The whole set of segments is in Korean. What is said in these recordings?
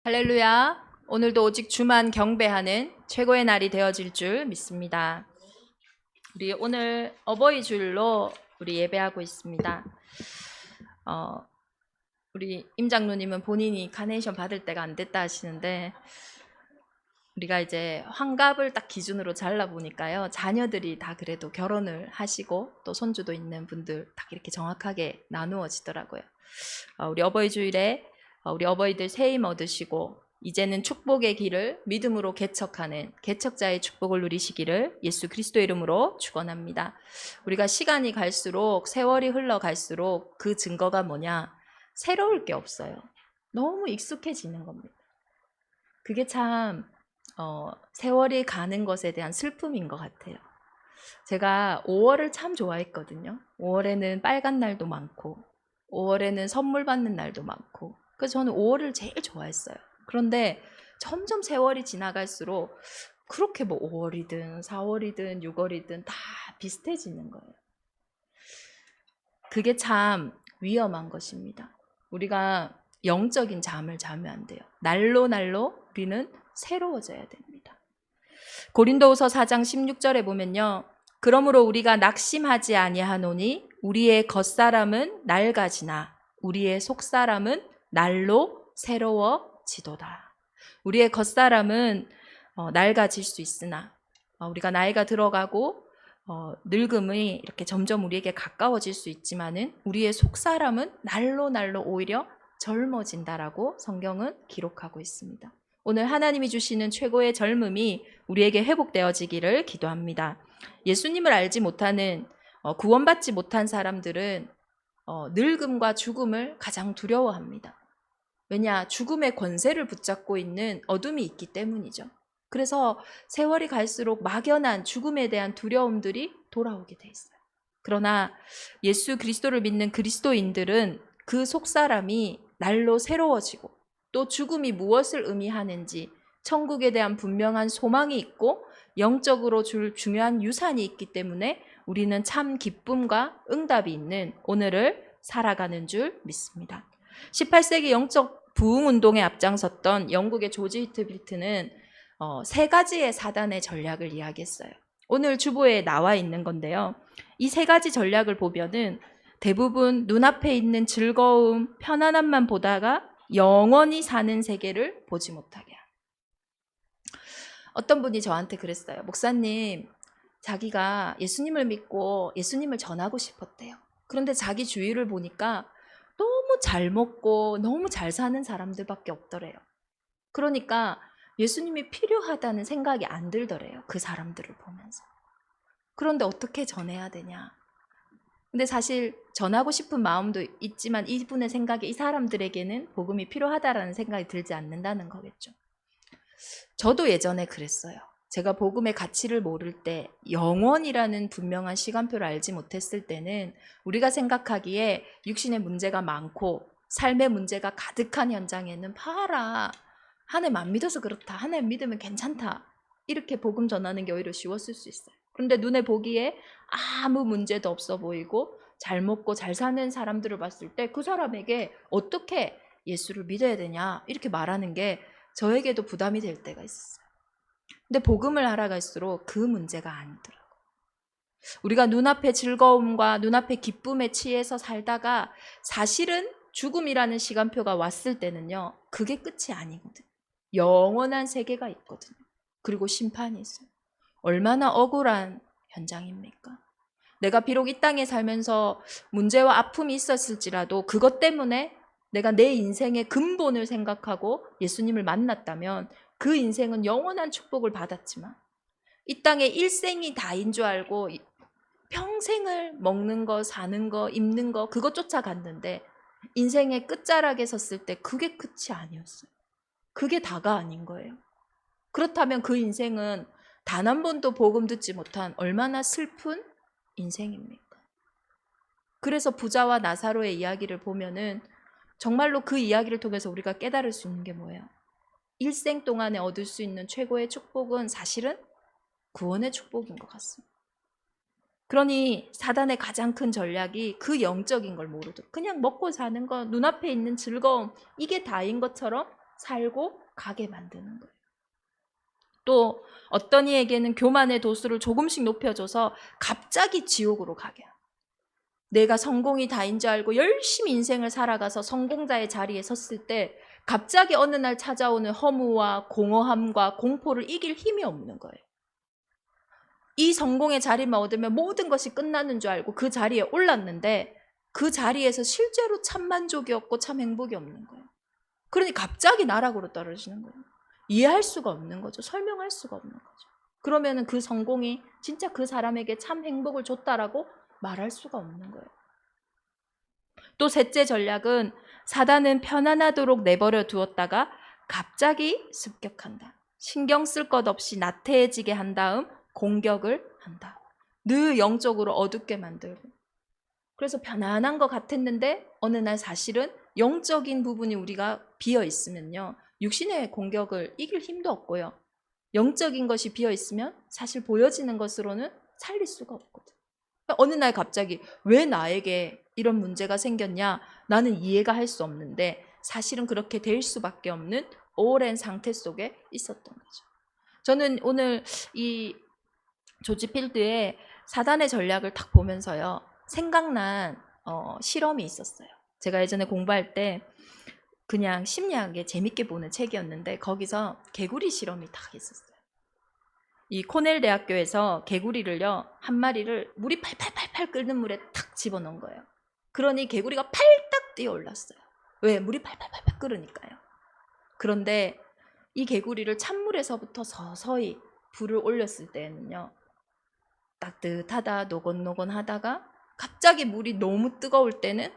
할렐루야. 오늘도 오직 주만 경배하는 최고의 날이 되어질 줄 믿습니다. 우리 오늘 어버이 주일로 우리 예배하고 있습니다. 우리 임 장로님은 본인이 카네이션 받을 때가 안 됐다 하시는데, 우리가 이제 환갑을 딱 기준으로 잘라보니까요, 자녀들이 다 그래도 결혼을 하시고 또 손주도 있는 분들 딱 이렇게 정확하게 나누어지더라고요. 우리 어버이 주일에 우리 어버이들 새 힘 얻으시고 이제는 축복의 길을 믿음으로 개척하는 개척자의 축복을 누리시기를 예수 그리스도의 이름으로 축원합니다. 우리가 시간이 갈수록, 세월이 흘러갈수록 그 증거가 뭐냐? 새로울 게 없어요. 너무 익숙해지는 겁니다. 그게 참 세월이 가는 것에 대한 슬픔인 것 같아요. 제가 5월을 참 좋아했거든요. 5월에는 빨간 날도 많고 5월에는 선물 받는 날도 많고, 그래서 저는 5월을 제일 좋아했어요. 그런데 점점 세월이 지나갈수록 그렇게 뭐 5월이든 4월이든 6월이든 다 비슷해지는 거예요. 그게 참 위험한 것입니다. 우리가 영적인 잠을 자면 안 돼요. 날로 우리는 새로워져야 됩니다. 고린도후서 4장 16절에 보면요, 그러므로 우리가 낙심하지 아니하노니 우리의 겉사람은 낡아지나 우리의 속사람은 날로 새로워지도다. 우리의 겉사람은 낡아질 수 있으나 우리가 나이가 들어가고 늙음이 이렇게 점점 우리에게 가까워질 수 있지만은 우리의 속사람은 날로 오히려 젊어진다라고 성경은 기록하고 있습니다. 오늘 하나님이 주시는 최고의 젊음이 우리에게 회복되어지기를 기도합니다. 예수님을 알지 못하는, 구원받지 못한 사람들은 늙음과 죽음을 가장 두려워합니다. 왜냐? 죽음의 권세를 붙잡고 있는 어둠이 있기 때문이죠. 그래서 세월이 갈수록 막연한 죽음에 대한 두려움들이 돌아오게 돼 있어요. 그러나 예수 그리스도를 믿는 그리스도인들은 그 속사람이 날로 새로워지고 또 죽음이 무엇을 의미하는지 천국에 대한 분명한 소망이 있고 영적으로 줄 중요한 유산이 있기 때문에 우리는 참 기쁨과 응답이 있는 오늘을 살아가는 줄 믿습니다. 18세기 영적 부흥운동에 앞장섰던 영국의 조지 히트빌트는 세 가지의 사단의 전략을 이야기했어요. 오늘 주보에 나와 있는 건데요, 이 세 가지 전략을 보면은 대부분 눈앞에 있는 즐거움, 편안함만 보다가 영원히 사는 세계를 보지 못하게 합니다. 어떤 분이 저한테 그랬어요. 목사님, 자기가 예수님을 믿고 예수님을 전하고 싶었대요. 그런데 자기 주위를 보니까 너무 잘 먹고 너무 잘 사는 사람들밖에 없더래요. 그러니까 예수님이 필요하다는 생각이 안 들더래요. 그 사람들을 보면서. 그런데 어떻게 전해야 되냐? 근데 사실 전하고 싶은 마음도 있지만 이분의 생각에 이 사람들에게는 복음이 필요하다라는 생각이 들지 않는다는 거겠죠. 저도 예전에 그랬어요. 제가 복음의 가치를 모를 때, 영원이라는 분명한 시간표를 알지 못했을 때는 우리가 생각하기에 육신의 문제가 많고 삶의 문제가 가득한 현장에는 봐라, 하나님 안 믿어서 그렇다, 하나님 믿으면 괜찮다, 이렇게 복음 전하는 게 오히려 쉬웠을 수 있어요. 그런데 눈에 보기에 아무 문제도 없어 보이고 잘 먹고 잘 사는 사람들을 봤을 때 그 사람에게 어떻게 예수를 믿어야 되냐 이렇게 말하는 게 저에게도 부담이 될 때가 있었어요. 근데 복음을 알아갈수록 그 문제가 아니더라고요. 우리가 눈앞의 즐거움과 눈앞의 기쁨에 취해서 살다가 사실은 죽음이라는 시간표가 왔을 때는요, 그게 끝이 아니거든요. 영원한 세계가 있거든요. 그리고 심판이 있어요. 얼마나 억울한 현장입니까? 내가 비록 이 땅에 살면서 문제와 아픔이 있었을지라도 그것 때문에 내가 내 인생의 근본을 생각하고 예수님을 만났다면 그 인생은 영원한 축복을 받았지만, 이 땅에 일생이 다인 줄 알고 평생을 먹는 거, 사는 거, 입는 거 그것 쫓아갔는데 인생의 끝자락에 섰을 때 그게 끝이 아니었어요. 그게 다가 아닌 거예요. 그렇다면 그 인생은 단 한 번도 복음 듣지 못한 얼마나 슬픈 인생입니까? 그래서 부자와 나사로의 이야기를 보면은 정말로 그 이야기를 통해서 우리가 깨달을 수 있는 게 뭐예요? 일생 동안에 얻을 수 있는 최고의 축복은 사실은 구원의 축복인 것 같습니다. 그러니 사단의 가장 큰 전략이 그 영적인 걸 모르도록 그냥 먹고 사는 거, 눈앞에 있는 즐거움, 이게 다인 것처럼 살고 가게 만드는 거예요. 또 어떤 이에게는 교만의 도수를 조금씩 높여줘서 갑자기 지옥으로 가게 합니다. 내가 성공이 다인 줄 알고 열심히 인생을 살아가서 성공자의 자리에 섰을 때 갑자기 어느 날 찾아오는 허무와 공허함과 공포를 이길 힘이 없는 거예요. 이 성공의 자리만 얻으면 모든 것이 끝나는 줄 알고 그 자리에 올랐는데 그 자리에서 실제로 참 만족이 없고 참 행복이 없는 거예요. 그러니 갑자기 나락으로 떨어지는 거예요. 이해할 수가 없는 거죠. 설명할 수가 없는 거죠. 그러면은 그 성공이 진짜 그 사람에게 참 행복을 줬다라고 말할 수가 없는 거예요. 또 셋째 전략은 사단은 편안하도록 내버려 두었다가 갑자기 습격한다. 신경 쓸 것 없이 나태해지게 한 다음 공격을 한다. 늘 영적으로 어둡게 만들고. 그래서 편안한 것 같았는데 어느 날 사실은 영적인 부분이 우리가 비어 있으면요. 육신의 공격을 이길 힘도 없고요. 영적인 것이 비어 있으면 사실 보여지는 것으로는 살릴 수가 없거든. 어느 날 갑자기 왜 나에게 이런 문제가 생겼냐? 나는 이해가 할 수 없는데 사실은 그렇게 될 수밖에 없는 오랜 상태 속에 있었던 거죠. 저는 오늘 이 조지 필드의 사단의 전략을 딱 보면서요. 생각난 실험이 있었어요. 제가 예전에 공부할 때 그냥 심리학에 재밌게 보는 책이었는데 거기서 개구리 실험이 딱 있었어요. 이 코넬 대학교에서 개구리를요, 한 마리를 물이 팔팔팔팔 끓는 물에 탁 집어넣은 거예요. 그러니 개구리가 팔딱 뛰어 올랐어요. 왜? 물이 팔팔팔팔 끓으니까요. 그런데 이 개구리를 찬물에서부터 서서히 불을 올렸을 때에는요, 따뜻하다 노곤노곤하다가 갑자기 물이 너무 뜨거울 때는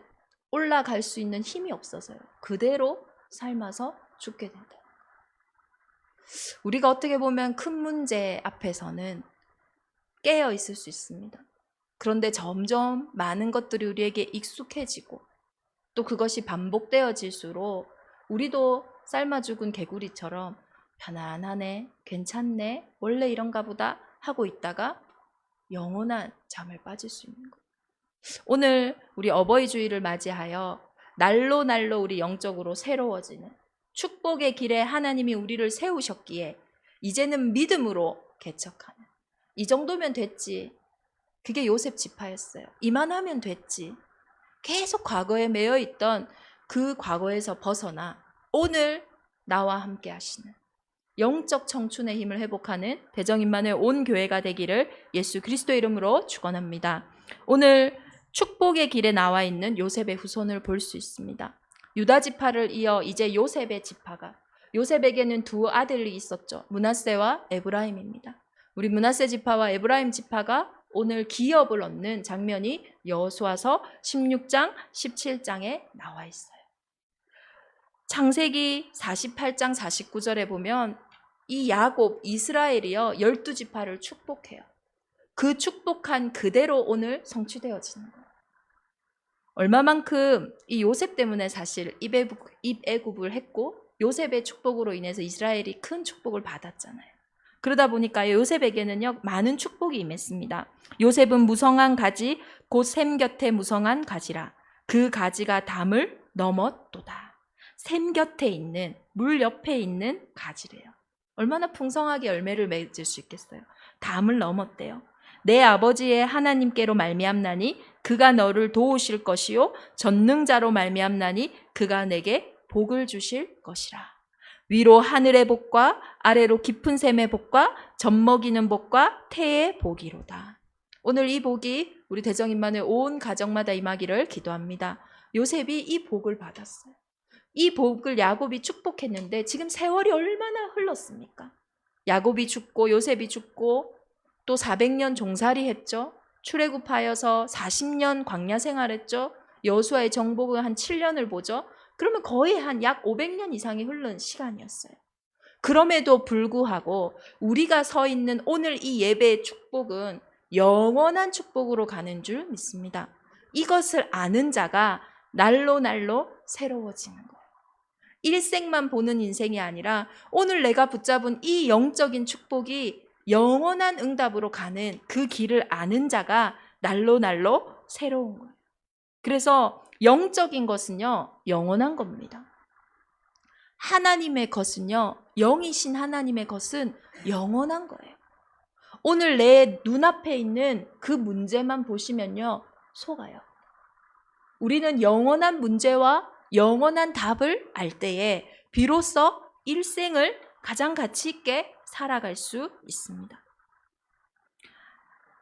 올라갈 수 있는 힘이 없어서요. 그대로 삶아서 죽게 된다. 우리가 어떻게 보면 큰 문제 앞에서는 깨어 있을 수 있습니다. 그런데 점점 많은 것들이 우리에게 익숙해지고 또 그것이 반복되어질수록 우리도 삶아 죽은 개구리처럼 편안하네, 괜찮네, 원래 이런가 보다 하고 있다가 영원한 잠을 빠질 수 있는 거예요. 오늘 우리 어버이 주일을 맞이하여 날로 날로 우리 영적으로 새로워지는 축복의 길에 하나님이 우리를 세우셨기에 이제는 믿음으로 개척하는, 이 정도면 됐지. 그게 요셉 지파였어요. 이만하면 됐지. 계속 과거에 매여 있던 그 과거에서 벗어나 오늘 나와 함께 하시는 영적 청춘의 힘을 회복하는 대정인만의 온 교회가 되기를 예수 그리스도의 이름으로 축원합니다. 오늘 축복의 길에 나와 있는 요셉의 후손을 볼 수 있습니다. 유다 지파를 이어 이제 요셉의 지파가, 요셉에게는 두 아들이 있었죠. 므낫세와 에브라임입니다. 우리 므낫세 지파와 에브라임 지파가 오늘 기업을 얻는 장면이 여호수아서 16장, 17장에 나와 있어요. 창세기 48장 49절에 보면 이 야곱, 이스라엘이요 12지파를 축복해요. 그 축복한 그대로 오늘 성취되어지는 거예요. 얼마만큼 이 요셉 때문에 사실 입애굽을 했고 요셉의 축복으로 인해서 이스라엘이 큰 축복을 받았잖아요. 그러다 보니까 요셉에게는요 많은 축복이 임했습니다. 요셉은 무성한 가지 곧 샘 곁에 무성한 가지라. 그 가지가 담을 넘었도다. 샘 곁에 있는, 물 옆에 있는 가지래요. 얼마나 풍성하게 열매를 맺을 수 있겠어요. 담을 넘었대요. 내 아버지의 하나님께로 말미암나니 그가 너를 도우실 것이요 전능자로 말미암나니 그가 내게 복을 주실 것이라. 위로 하늘의 복과 아래로 깊은 샘의 복과 젖먹이는 복과 태의 복이로다. 오늘 이 복이 우리 대정인만의 온 가정마다 임하기를 기도합니다. 요셉이 이 복을 받았어요. 이 복을 야곱이 축복했는데 지금 세월이 얼마나 흘렀습니까? 야곱이 죽고 요셉이 죽고 또 400년 종살이 했죠. 출애굽하여서 40년 광야 생활했죠. 여호수아의 정복은 한 7년을 보죠. 그러면 거의 한 약 500년 이상이 흐른 시간이었어요. 그럼에도 불구하고 우리가 서 있는 오늘 이 예배의 축복은 영원한 축복으로 가는 줄 믿습니다. 이것을 아는 자가 날로 날로 새로워지는 거예요. 일생만 보는 인생이 아니라 오늘 내가 붙잡은 이 영적인 축복이 영원한 응답으로 가는 그 길을 아는 자가 날로 날로 새로운 거예요. 그래서 영적인 것은요 영원한 겁니다. 하나님의 것은요, 영이신 하나님의 것은 영원한 거예요. 오늘 내 눈앞에 있는 그 문제만 보시면요, 속아요. 우리는 영원한 문제와 영원한 답을 알 때에 비로소 일생을 가장 가치 있게 살아갈 수 있습니다.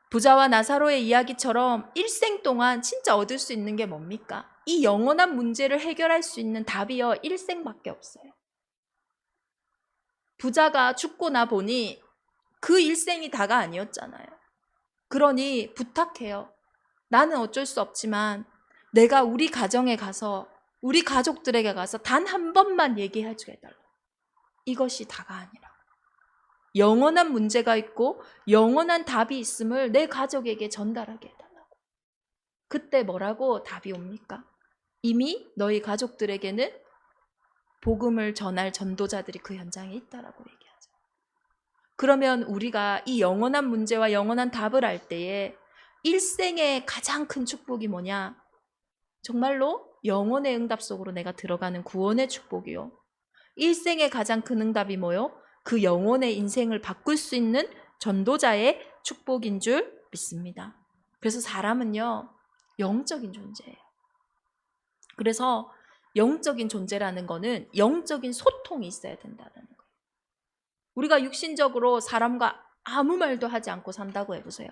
부자와 나사로의 이야기처럼 일생 동안 진짜 얻을 수 있는 게 뭡니까? 이 영원한 문제를 해결할 수 있는 답이요, 일생밖에 없어요. 부자가 죽고 나 보니 그 일생이 다가 아니었잖아요. 그러니 부탁해요. 나는 어쩔 수 없지만 내가 우리 가정에 가서, 우리 가족들에게 가서 단 한 번만 얘기해 주게 해달라. 이것이 다가 아니라 영원한 문제가 있고 영원한 답이 있음을 내 가족에게 전달하게 해달라고. 그때 뭐라고 답이 옵니까? 이미 너희 가족들에게는 복음을 전할 전도자들이 그 현장에 있다라고 얘기하죠. 그러면 우리가 이 영원한 문제와 영원한 답을 알 때에 일생의 가장 큰 축복이 뭐냐? 정말로 영원의 응답 속으로 내가 들어가는 구원의 축복이요. 일생의 가장 큰 응답이 뭐요? 그 영혼의 인생을 바꿀 수 있는 전도자의 축복인 줄 믿습니다. 그래서 사람은요, 영적인 존재예요. 그래서 영적인 존재라는 거는 영적인 소통이 있어야 된다는 거예요. 우리가 육신적으로 사람과 아무 말도 하지 않고 산다고 해보세요.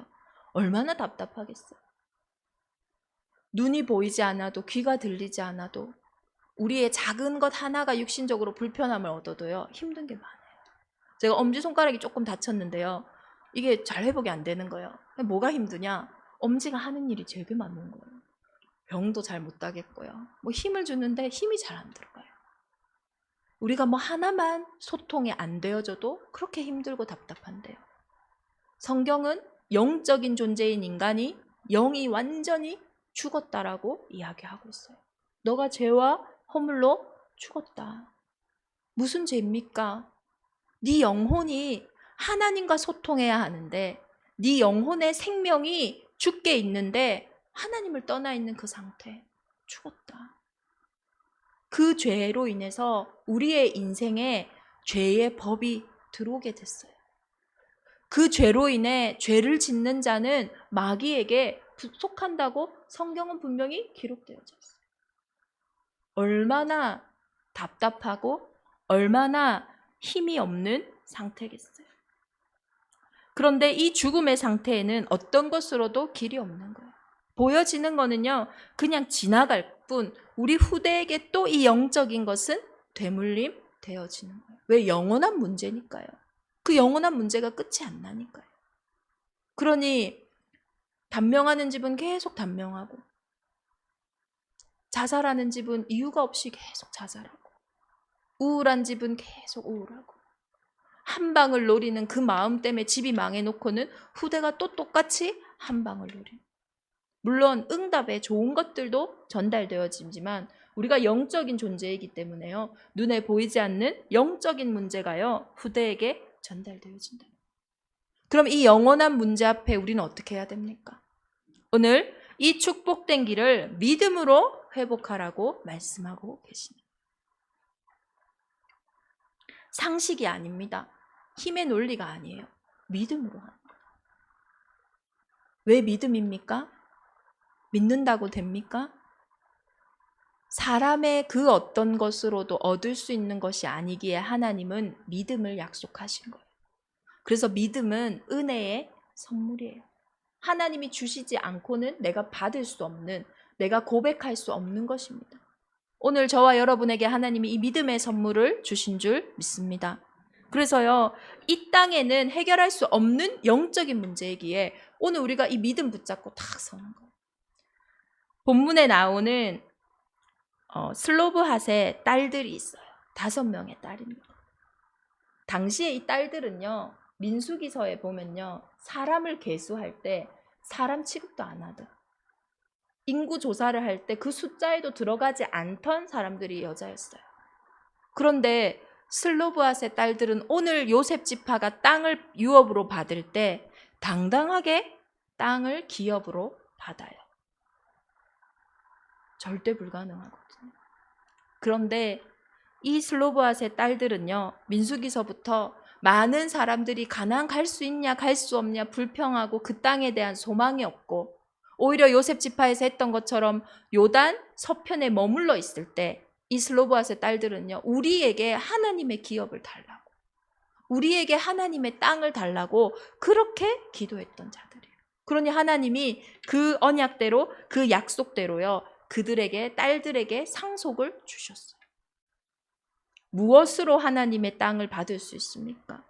얼마나 답답하겠어요. 눈이 보이지 않아도, 귀가 들리지 않아도, 우리의 작은 것 하나가 육신적으로 불편함을 얻어도요, 힘든 게 많아요. 제가 엄지손가락이 조금 다쳤는데요, 이게 잘 회복이 안 되는 거예요. 뭐가 힘드냐? 엄지가 하는 일이 되게 많은 거예요. 병도 잘 못 따겠고요. 뭐 힘을 주는데 힘이 잘 안 들어가요. 우리가 뭐 하나만 소통이 안 되어져도 그렇게 힘들고 답답한데요. 성경은 영적인 존재인 인간이 영이 완전히 죽었다라고 이야기하고 있어요. 너가 죄와 허물로 죽었다. 무슨 죄입니까? 네 영혼이 하나님과 소통해야 하는데 네 영혼의 생명이 죽게 있는데 하나님을 떠나 있는 그 상태, 죽었다. 그 죄로 인해서 우리의 인생에 죄의 법이 들어오게 됐어요. 그 죄로 인해 죄를 짓는 자는 마귀에게 속한다고 성경은 분명히 기록되어져 있어요. 얼마나 답답하고 얼마나 힘이 없는 상태겠어요. 그런데 이 죽음의 상태에는 어떤 것으로도 길이 없는 거예요. 보여지는 거는요, 그냥 지나갈 뿐 우리 후대에게 또 이 영적인 것은 되물림 되어지는 거예요. 왜? 영원한 문제니까요. 그 영원한 문제가 끝이 안 나니까요. 그러니 단명하는 집은 계속 단명하고, 자살하는 집은 이유가 없이 계속 자살하고, 우울한 집은 계속 우울하고, 한 방을 노리는 그 마음 때문에 집이 망해놓고는 후대가 또 똑같이 한 방을 노리는. 물론 응답에 좋은 것들도 전달되어지지만 우리가 영적인 존재이기 때문에요, 눈에 보이지 않는 영적인 문제가요, 후대에게 전달되어진다. 그럼 이 영원한 문제 앞에 우리는 어떻게 해야 됩니까? 오늘 이 축복된 길을 믿음으로 회복하라고 말씀하고 계십니다. 상식이 아닙니다. 힘의 논리가 아니에요. 믿음으로 하는 거예요. 왜 믿음입니까? 믿는다고 됩니까? 사람의 그 어떤 것으로도 얻을 수 있는 것이 아니기에 하나님은 믿음을 약속하신 거예요. 그래서 믿음은 은혜의 선물이에요. 하나님이 주시지 않고는 내가 받을 수 없는, 내가 고백할 수 없는 것입니다. 오늘 저와 여러분에게 하나님이 이 믿음의 선물을 주신 줄 믿습니다. 그래서요, 이 땅에는 해결할 수 없는 영적인 문제이기에 오늘 우리가 이 믿음 붙잡고 탁 서는 거예요. 본문에 나오는 슬로브핫의 딸들이 있어요. 5명의 딸입니다. 당시에 이 딸들은요, 민수기서에 보면요, 사람을 계수할 때 사람 취급도 안 하던, 인구 조사를 할 때 그 숫자에도 들어가지 않던 사람들이 여자였어요. 그런데 슬로브핫의 딸들은 오늘 요셉 지파가 땅을 유업으로 받을 때 당당하게 땅을 기업으로 받아요. 절대 불가능하거든요. 그런데 이 슬로보앗의 딸들은요, 민수기서부터 많은 사람들이 가나안 갈 수 있냐 갈 수 없냐 불평하고 그 땅에 대한 소망이 없고, 오히려 요셉 지파에서 했던 것처럼 요단 서편에 머물러 있을 때 이 슬로보앗의 딸들은요, 우리에게 하나님의 기업을 달라고, 우리에게 하나님의 땅을 달라고 그렇게 기도했던 자들이에요. 그러니 하나님이 그 언약대로, 그 약속대로요, 그들에게, 딸들에게 상속을 주셨어요. 무엇으로 하나님의 땅을 받을 수 있습니까?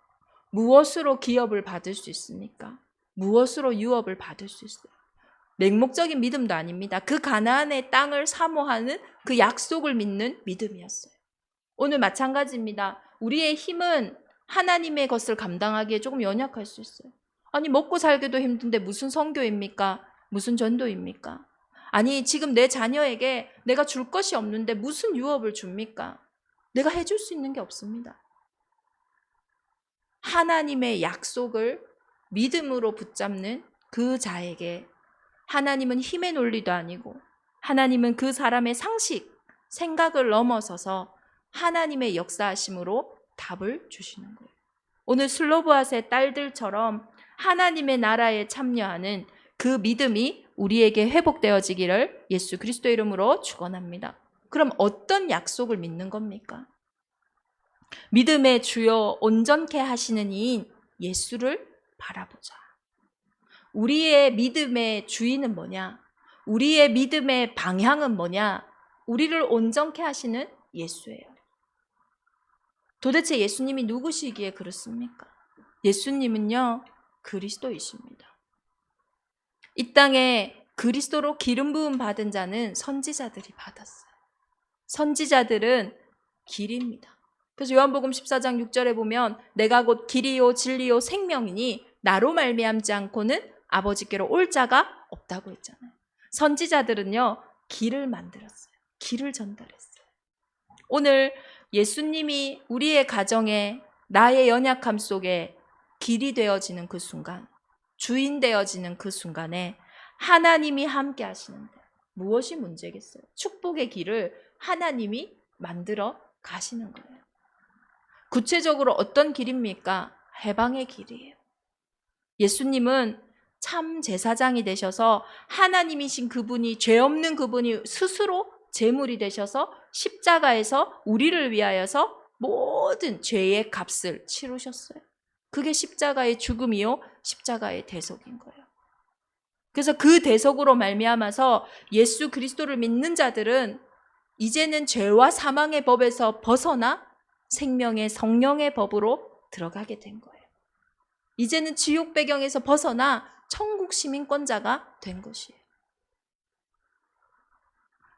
무엇으로 기업을 받을 수 있습니까? 무엇으로 유업을 받을 수 있어요? 맹목적인 믿음도 아닙니다. 그 가나안의 땅을 사모하는 그 약속을 믿는 믿음이었어요. 오늘 마찬가지입니다. 우리의 힘은 하나님의 것을 감당하기에 조금 연약할 수 있어요. 아니, 먹고 살기도 힘든데 무슨 선교입니까? 무슨 전도입니까? 아니, 지금 내 자녀에게 내가 줄 것이 없는데 무슨 유업을 줍니까? 내가 해줄 수 있는 게 없습니다. 하나님의 약속을 믿음으로 붙잡는 그 자에게 하나님은 힘의 논리도 아니고, 하나님은 그 사람의 상식, 생각을 넘어서서 하나님의 역사하심으로 답을 주시는 거예요. 오늘 슬로보앗의 딸들처럼 하나님의 나라에 참여하는 그 믿음이 우리에게 회복되어지기를 예수 그리스도 이름으로 축원합니다. 그럼 어떤 약속을 믿는 겁니까? 믿음의 주요 온전케 하시는 이인 예수를 바라보자. 우리의 믿음의 주인은 뭐냐? 우리의 믿음의 방향은 뭐냐? 우리를 온전케 하시는 예수예요. 도대체 예수님이 누구시기에 그렇습니까? 예수님은요, 그리스도이십니다. 이 땅에 그리스도로 기름 부음 받은 자는 선지자들이 받았어요. 선지자들은 길입니다. 그래서 요한복음 14장 6절에 보면 내가 곧 길이요 진리요 생명이니 나로 말미암지 않고는 아버지께로 올 자가 없다고 했잖아요. 선지자들은요, 길을 만들었어요. 길을 전달했어요. 오늘 예수님이 우리의 가정에, 나의 연약함 속에 길이 되어지는 그 순간, 주인 되어지는 그 순간에 하나님이 함께 하시는데 무엇이 문제겠어요? 축복의 길을 하나님이 만들어 가시는 거예요. 구체적으로 어떤 길입니까? 해방의 길이에요. 예수님은 참 제사장이 되셔서 하나님이신 그분이, 죄 없는 그분이 스스로 제물이 되셔서 십자가에서 우리를 위하여서 모든 죄의 값을 치르셨어요. 그게 십자가의 죽음이요, 십자가의 대속인 거예요. 그래서 그 대속으로 말미암아서 예수 그리스도를 믿는 자들은 이제는 죄와 사망의 법에서 벗어나 생명의 성령의 법으로 들어가게 된 거예요. 이제는 지옥 배경에서 벗어나 천국 시민권자가 된 것이에요.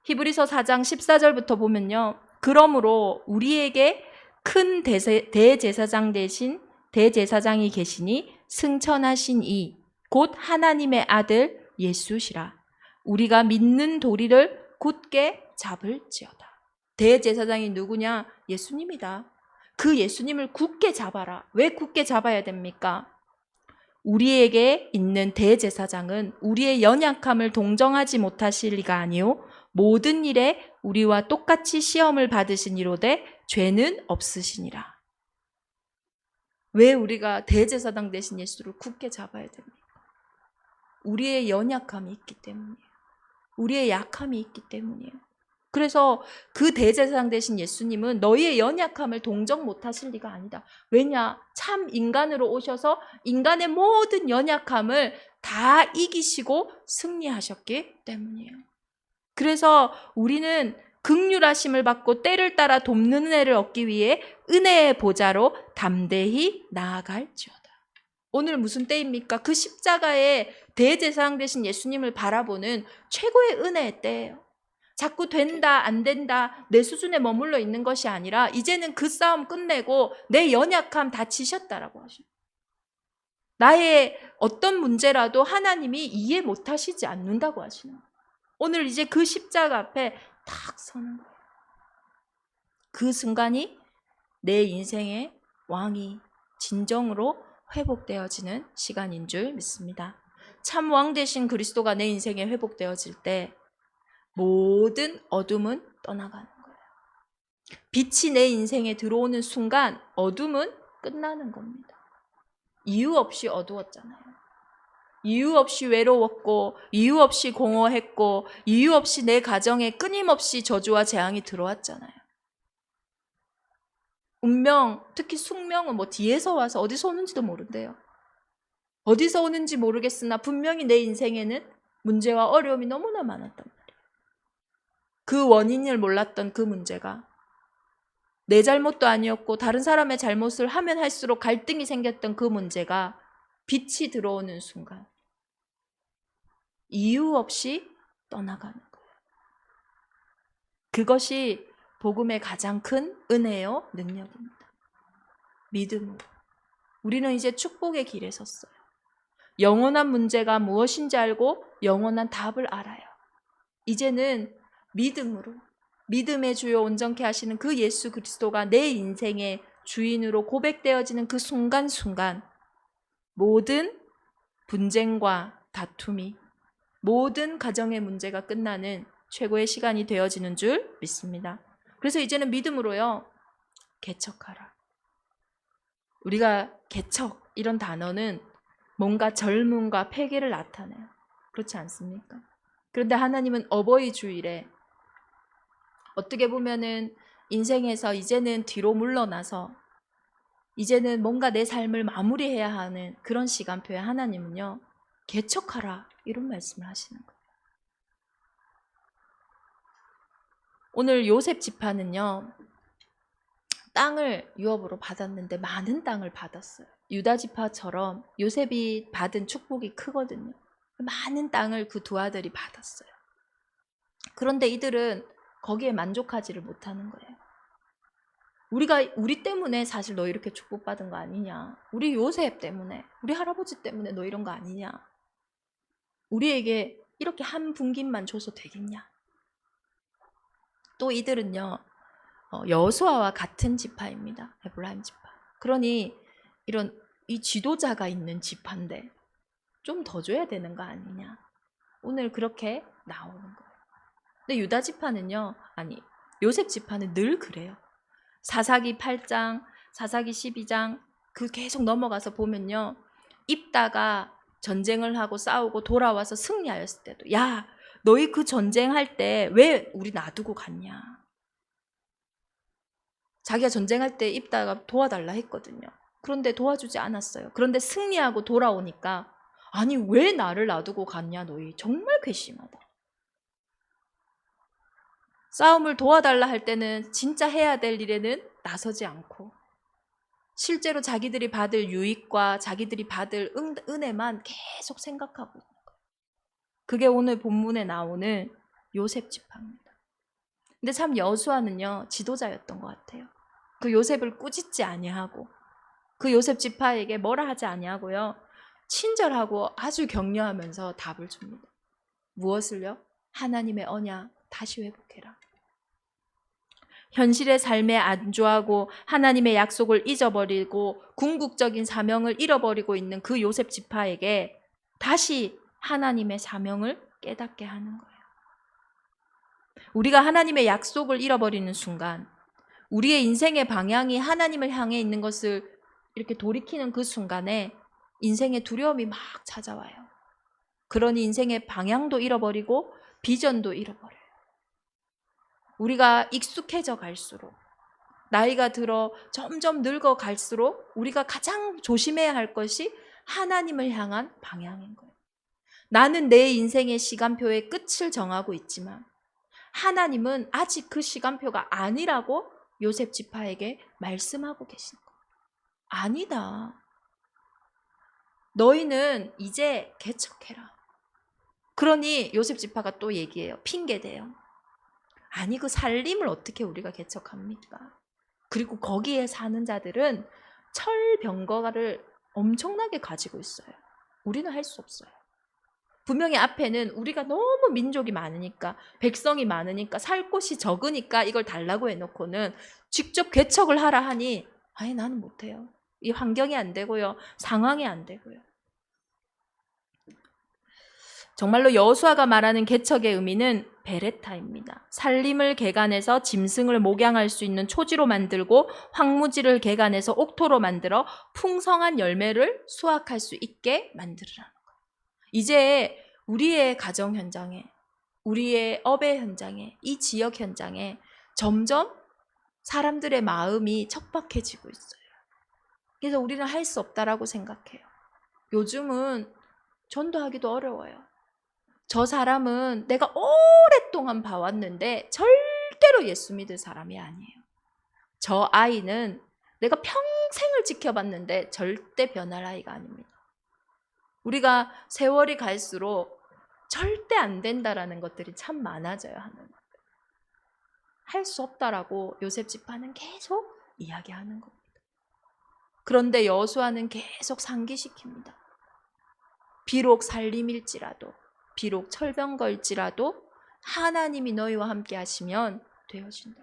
히브리서 4장 14절부터 보면요, 그러므로 우리에게 큰 대제사장이 계시니 승천하신 이 곧 하나님의 아들 예수시라. 우리가 믿는 도리를 굳게 잡을지어다. 대제사장이 누구냐? 예수님이다. 그 예수님을 굳게 잡아라. 왜 굳게 잡아야 됩니까? 우리에게 있는 대제사장은 우리의 연약함을 동정하지 못하실 리가 아니요 모든 일에 우리와 똑같이 시험을 받으신 이로되 죄는 없으시니라. 왜 우리가 대제사장 되신 예수를 굳게 잡아야 됩니까? 우리의 연약함이 있기 때문이에요. 우리의 약함이 있기 때문이에요. 그래서 그 대제사장 되신 예수님은 너희의 연약함을 동정 못하실 리가 아니다. 왜냐? 참 인간으로 오셔서 인간의 모든 연약함을 다 이기시고 승리하셨기 때문이에요. 그래서 우리는 긍휼하심을 받고 때를 따라 돕는 은혜를 얻기 위해 은혜의 보좌로 담대히 나아갈지어다. 오늘 무슨 때입니까? 그 십자가의 대제사장 되신 예수님을 바라보는 최고의 은혜의 때예요. 자꾸 된다 안 된다 내 수준에 머물러 있는 것이 아니라 이제는 그 싸움 끝내고 내 연약함 다 지셨다라고 하셔요. 나의 어떤 문제라도 하나님이 이해 못하시지 않는다고 하시는 거예요. 오늘 이제 그 십자가 앞에 탁 서는 거예요. 그 순간이 내 인생의 왕이 진정으로 회복되어지는 시간인 줄 믿습니다. 참 왕 되신 그리스도가 내 인생에 회복되어질 때 모든 어둠은 떠나가는 거예요. 빛이 내 인생에 들어오는 순간 어둠은 끝나는 겁니다. 이유 없이 어두웠잖아요. 이유 없이 외로웠고, 이유 없이 공허했고, 이유 없이 내 가정에 끊임없이 저주와 재앙이 들어왔잖아요. 운명, 특히 숙명은 뭐 뒤에서 와서 어디서 오는지도 모른대요. 어디서 오는지 모르겠으나 분명히 내 인생에는 문제와 어려움이 너무나 많았단 말이에요. 그 원인을 몰랐던 그 문제가 내 잘못도 아니었고 다른 사람의 잘못을 하면 할수록 갈등이 생겼던 그 문제가 빛이 들어오는 순간 이유 없이 떠나가는 거예요. 그것이 복음의 가장 큰 은혜요 능력입니다. 믿음으로. 우리는 이제 축복의 길에 섰어요. 영원한 문제가 무엇인지 알고 영원한 답을 알아요. 이제는 믿음으로, 믿음의 주요 온전케 하시는 그 예수 그리스도가 내 인생의 주인으로 고백되어지는 그 순간순간 모든 분쟁과 다툼이, 모든 가정의 문제가 끝나는 최고의 시간이 되어지는 줄 믿습니다. 그래서 이제는 믿음으로요, 개척하라. 우리가 개척, 이런 단어는 뭔가 젊음과 폐기를 나타내요. 그렇지 않습니까? 그런데 하나님은 어버이 주일에 어떻게 보면은 인생에서 이제는 뒤로 물러나서 이제는 뭔가 내 삶을 마무리해야 하는 그런 시간표에 하나님은요, 개척하라, 이런 말씀을 하시는 거예요. 오늘 요셉 지파는요, 땅을 유업으로 받았는데 많은 땅을 받았어요. 유다 지파처럼 요셉이 받은 축복이 크거든요. 많은 땅을 그 두 아들이 받았어요. 그런데 이들은 거기에 만족하지를 못하는 거예요. 우리 때문에 사실 너 이렇게 축복받은 거 아니냐? 우리 요셉 때문에, 우리 할아버지 때문에 너 이런 거 아니냐? 우리에게 이렇게 한 분깃만 줘서 되겠냐? 또 이들은요, 여호수아와 같은 지파입니다. 에브라임 지파. 그러니 이런 이 지도자가 있는 지파인데 좀 더 줘야 되는 거 아니냐? 오늘 그렇게 나오는 거예요. 근데 유다 지파는요, 아니 요셉 지파는 늘 그래요. 사사기 8장, 사사기 12장 그 계속 넘어가서 보면요, 입다가 전쟁을 하고 싸우고 돌아와서 승리하였을 때도 야, 너희 그 전쟁할 때 왜 우리 놔두고 갔냐? 자기가 전쟁할 때 입다가 도와달라 했거든요. 그런데 도와주지 않았어요. 그런데 승리하고 돌아오니까 아니 왜 나를 놔두고 갔냐 너희, 정말 괘씸하다. 싸움을 도와달라 할 때는 진짜 해야 될 일에는 나서지 않고 실제로 자기들이 받을 유익과 자기들이 받을 은혜만 계속 생각하고 있는 거예요. 그게 오늘 본문에 나오는 요셉 지파입니다. 근데 참 여호수아는요, 지도자였던 것 같아요. 그 요셉을 꾸짖지 아니하고 그 요셉 지파에게 뭐라 하지 아니하고요, 친절하고 아주 격려하면서 답을 줍니다. 무엇을요? 하나님의 언약 다시 회복해라. 현실의 삶에 안주하고 하나님의 약속을 잊어버리고 궁극적인 사명을 잃어버리고 있는 그 요셉 지파에게 다시 하나님의 사명을 깨닫게 하는 거예요. 우리가 하나님의 약속을 잃어버리는 순간, 우리의 인생의 방향이 하나님을 향해 있는 것을 이렇게 돌이키는 그 순간에 인생의 두려움이 막 찾아와요. 그러니 인생의 방향도 잃어버리고 비전도 잃어버려요. 우리가 익숙해져 갈수록, 나이가 들어 점점 늙어 갈수록 우리가 가장 조심해야 할 것이 하나님을 향한 방향인 거예요. 나는 내 인생의 시간표의 끝을 정하고 있지만 하나님은 아직 그 시간표가 아니라고 요셉 지파에게 말씀하고 계신 거예요. 아니다. 너희는 이제 개척해라. 그러니 요셉 지파가 또 얘기해요. 핑계대요. 아니 그 살림을 어떻게 우리가 개척합니까? 그리고 거기에 사는 자들은 철병거를 엄청나게 가지고 있어요. 우리는 할 수 없어요. 분명히 앞에는 우리가 너무 민족이 많으니까, 백성이 많으니까, 살 곳이 적으니까 이걸 달라고 해놓고는 직접 개척을 하라 하니 아니 나는 못해요. 이 환경이 안 되고요, 상황이 안 되고요. 정말로 여호수아가 말하는 개척의 의미는 베레타입니다. 살림을 개간해서 짐승을 목양할 수 있는 초지로 만들고 황무지를 개간해서 옥토로 만들어 풍성한 열매를 수확할 수 있게 만들으라는 거예요. 이제 우리의 가정 현장에, 우리의 업의 현장에, 이 지역 현장에 점점 사람들의 마음이 척박해지고 있어요. 그래서 우리는 할 수 없다라고 생각해요. 요즘은 전도하기도 어려워요. 저 사람은 내가 오랫동안 봐왔는데 절대로 예수 믿을 사람이 아니에요. 저 아이는 내가 평생을 지켜봤는데 절대 변할 아이가 아닙니다. 우리가 세월이 갈수록 절대 안 된다라는 것들이 참 많아져요. 할 수 없다라고 요셉 지파는 계속 이야기하는 겁니다. 그런데 여호수아는 계속 상기시킵니다. 비록 살림일지라도, 비록 철병거일지라도 하나님이 너희와 함께 하시면 되어진다.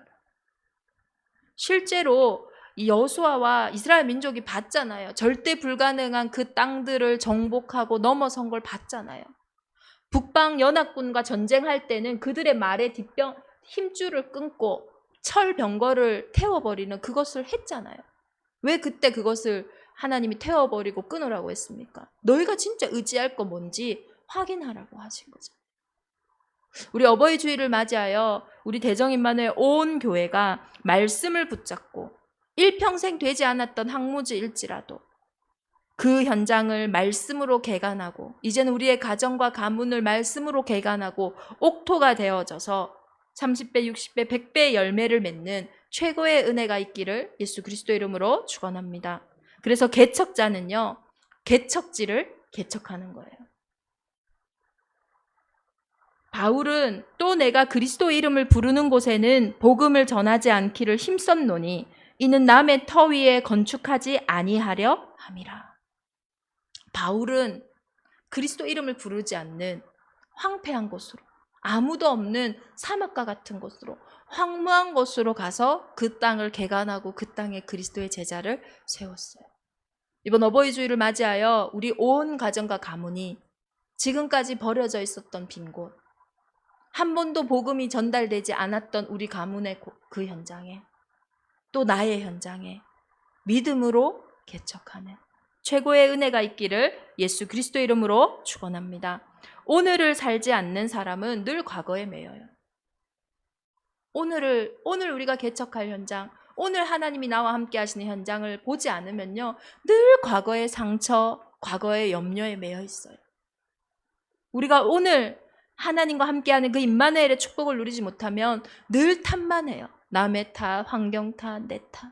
실제로 이 여호수아와 이스라엘 민족이 봤잖아요. 절대 불가능한 그 땅들을 정복하고 넘어선 걸 봤잖아요. 북방 연합군과 전쟁할 때는 그들의 말에 힘줄을 끊고 철병거를 태워버리는 그것을 했잖아요. 왜 그때 그것을 하나님이 태워버리고 끊으라고 했습니까? 너희가 진짜 의지할 거 뭔지 확인하라고 하신 거죠. 우리 어버이 주일을 맞이하여 우리 대정임마누엘 온 교회가 말씀을 붙잡고 일평생 되지 않았던 학무지일지라도 그 현장을 말씀으로 개간하고 이제는 우리의 가정과 가문을 말씀으로 개간하고 옥토가 되어져서 30배, 60배, 100배의 열매를 맺는 최고의 은혜가 있기를 예수 그리스도 이름으로 축원합니다. 그래서 개척자는요, 개척지를 개척하는 거예요. 바울은 또 내가 그리스도 이름을 부르는 곳에는 복음을 전하지 않기를 힘썼노니 이는 남의 터 위에 건축하지 아니하려 함이라. 바울은 그리스도 이름을 부르지 않는 황폐한 곳으로, 아무도 없는 사막과 같은 곳으로, 황무한 곳으로 가서 그 땅을 개간하고 그 땅에 그리스도의 제자를 세웠어요. 이번 어버이 주일을 맞이하여 우리 온 가정과 가문이 지금까지 버려져 있었던 빈 곳, 한 번도 복음이 전달되지 않았던 우리 가문의 그 현장에, 또 나의 현장에 믿음으로 개척하는 최고의 은혜가 있기를 예수 그리스도 이름으로 축원합니다. 오늘을 살지 않는 사람은 늘 과거에 매여요. 오늘 우리가 개척할 현장, 오늘 하나님이 나와 함께 하시는 현장을 보지 않으면요, 늘 과거의 상처, 과거의 염려에 매여 있어요. 우리가 오늘 하나님과 함께하는 그 임마누엘의 축복을 누리지 못하면 늘 탓만 해요. 남의 탓, 환경 탓, 내 탓.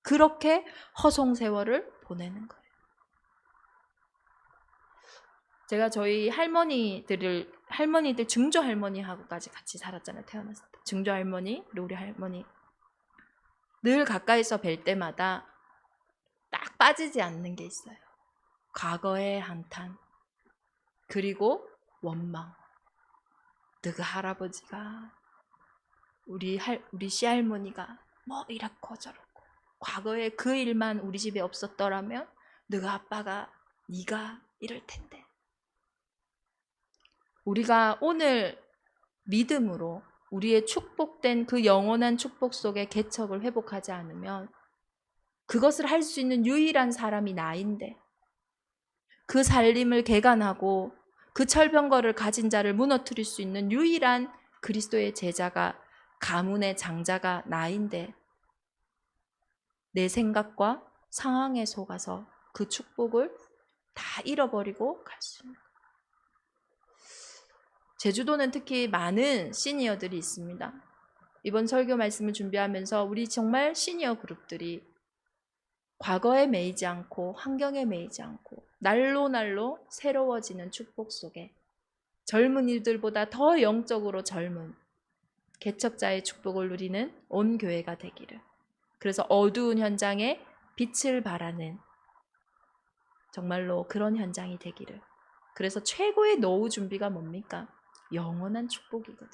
그렇게 허송세월을 보내는 거예요. 제가 저희 할머니들 증조 할머니하고까지 같이 살았잖아요. 태어났을 때. 증조 할머니, 그리고 우리 할머니. 늘 가까이서 뵐 때마다 딱 빠지지 않는 게 있어요. 과거의 한탄, 그리고 원망. 너그 할아버지가, 우리 시할머니가 뭐 이렇고 저렇고, 과거에 그 일만 우리 집에 없었더라면 너가 아빠가 네가 이럴 텐데. 우리가 오늘 믿음으로 우리의 축복된 그 영원한 축복 속에 개척을 회복하지 않으면 그것을 할 수 있는 유일한 사람이 나인데, 그 살림을 개간하고 그 철병거를 가진 자를 무너뜨릴 수 있는 유일한 그리스도의 제자가, 가문의 장자가 나인데, 내 생각과 상황에 속아서 그 축복을 다 잃어버리고 갈 수 있는 거예요. 제주도는 특히 많은 시니어들이 있습니다. 이번 설교 말씀을 준비하면서 우리 정말 시니어 그룹들이 과거에 매이지 않고 환경에 매이지 않고 날로 새로워지는 축복 속에 젊은이들보다 더 영적으로 젊은 개척자의 축복을 누리는 온 교회가 되기를, 그래서 어두운 현장에 빛을 발하는 정말로 그런 현장이 되기를. 그래서 최고의 노후 준비가 뭡니까? 영원한 축복이거든.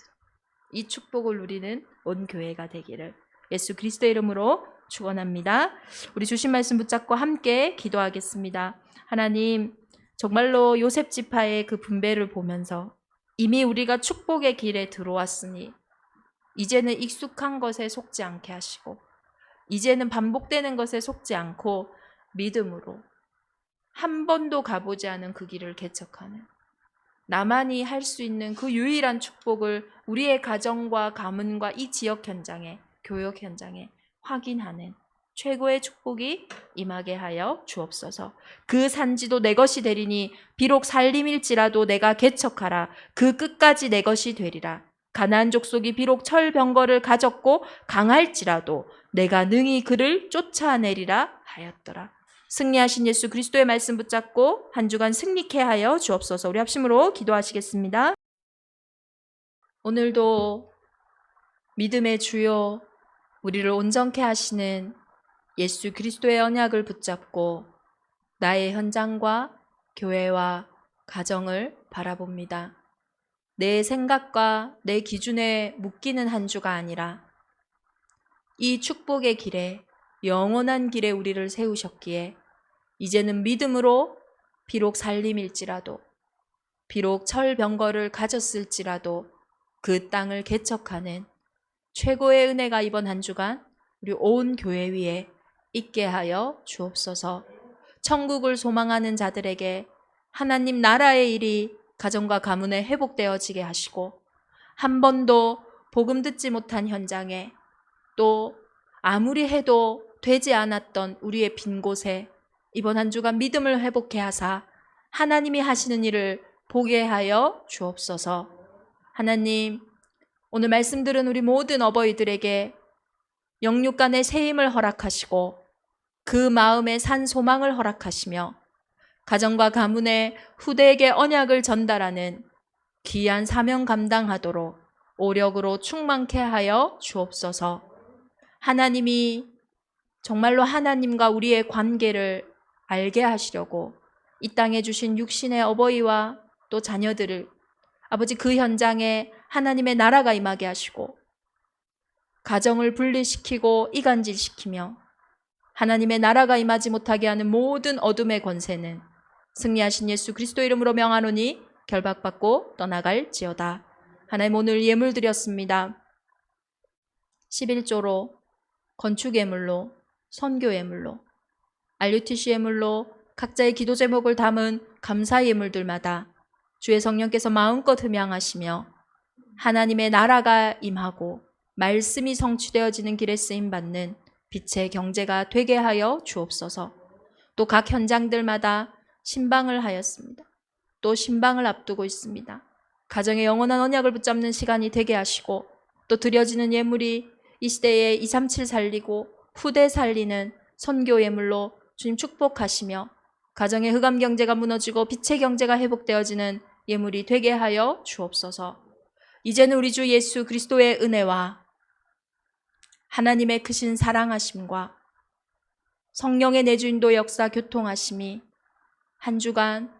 이 축복을 누리는 온 교회가 되기를 예수 그리스도의 이름으로 축원합니다. 우리 주신 말씀 붙잡고 함께 기도하겠습니다. 하나님, 정말로 요셉 지파의 그 분배를 보면서 이미 우리가 축복의 길에 들어왔으니 이제는 익숙한 것에 속지 않게 하시고 이제는 반복되는 것에 속지 않고 믿음으로 한 번도 가보지 않은 그 길을 개척하는 나만이 할 수 있는 그 유일한 축복을 우리의 가정과 가문과 이 지역 현장에, 교육 현장에 확인하는 최고의 축복이 임하게 하여 주옵소서. 그 산지도 내 것이 되리니 비록 살림일지라도 내가 개척하라. 그 끝까지 내 것이 되리라. 가나안 족속이 비록 철병거를 가졌고 강할지라도 내가 능히 그를 쫓아내리라 하였더라. 승리하신 예수 그리스도의 말씀 붙잡고 한 주간 승리케 하여 주옵소서. 우리 합심으로 기도하시겠습니다. 오늘도 믿음의 주요 우리를 온전케 하시는 예수 그리스도의 언약을 붙잡고 나의 현장과 교회와 가정을 바라봅니다. 내 생각과 내 기준에 묶이는 한 주가 아니라 이 축복의 길에 영원한 길에 우리를 세우셨기에 이제는 믿음으로 비록 살림일지라도 비록 철병거를 가졌을지라도 그 땅을 개척하는 최고의 은혜가 이번 한 주간 우리 온 교회 위에 있게 하여 주옵소서. 천국을 소망하는 자들에게 하나님 나라의 일이 가정과 가문에 회복되어지게 하시고 한 번도 복음 듣지 못한 현장에 또 아무리 해도 되지 않았던 우리의 빈 곳에 이번 한 주간 믿음을 회복해 하사 하나님이 하시는 일을 보게 하여 주옵소서. 하나님, 오늘 말씀 들은 우리 모든 어버이들에게 영육간의 새 힘을 허락하시고 그 마음에 산 소망을 허락하시며 가정과 가문의 후대에게 언약을 전달하는 귀한 사명 감당하도록 오력으로 충만케 하여 주옵소서. 하나님이 정말로 하나님과 우리의 관계를 알게 하시려고 이 땅에 주신 육신의 어버이와 또 자녀들을 아버지 그 현장에 하나님의 나라가 임하게 하시고 가정을 분리시키고 이간질시키며 하나님의 나라가 임하지 못하게 하는 모든 어둠의 권세는 승리하신 예수 그리스도 이름으로 명하노니 결박받고 떠나갈지어다. 하나님, 오늘 예물 드렸습니다. 11조로 건축 예물로 선교 예물로 RUTC 예물로 각자의 기도 제목을 담은 감사 예물들마다 주의 성령께서 마음껏 흠양하시며 하나님의 나라가 임하고 말씀이 성취되어지는 길에 쓰임받는 빛의 경제가 되게 하여 주옵소서. 또 각 현장들마다 신방을 하였습니다. 또 신방을 앞두고 있습니다. 가정의 영원한 언약을 붙잡는 시간이 되게 하시고 또 드려지는 예물이 이 시대에 237 살리고 후대 살리는 선교 예물로 주님 축복하시며 가정의 흑암 경제가 무너지고 빛의 경제가 회복되어지는 예물이 되게 하여 주옵소서. 이제는 우리 주 예수 그리스도의 은혜와 하나님의 크신 사랑하심과 성령의 내주인도 역사 교통하심이 한 주간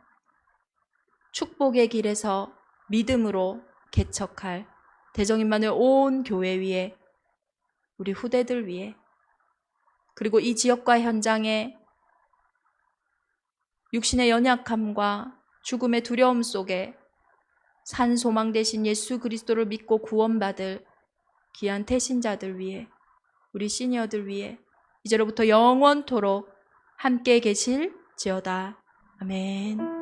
축복의 길에서 믿음으로 개척할 대정인만의 온 교회 위에 우리 후대들 위에 그리고 이 지역과 현장에 육신의 연약함과 죽음의 두려움 속에 산 소망 되신 예수 그리스도를 믿고 구원받을 귀한 태신자들 위해 우리 시니어들 위해 이제로부터 영원토록 함께 계실지어다. 아멘.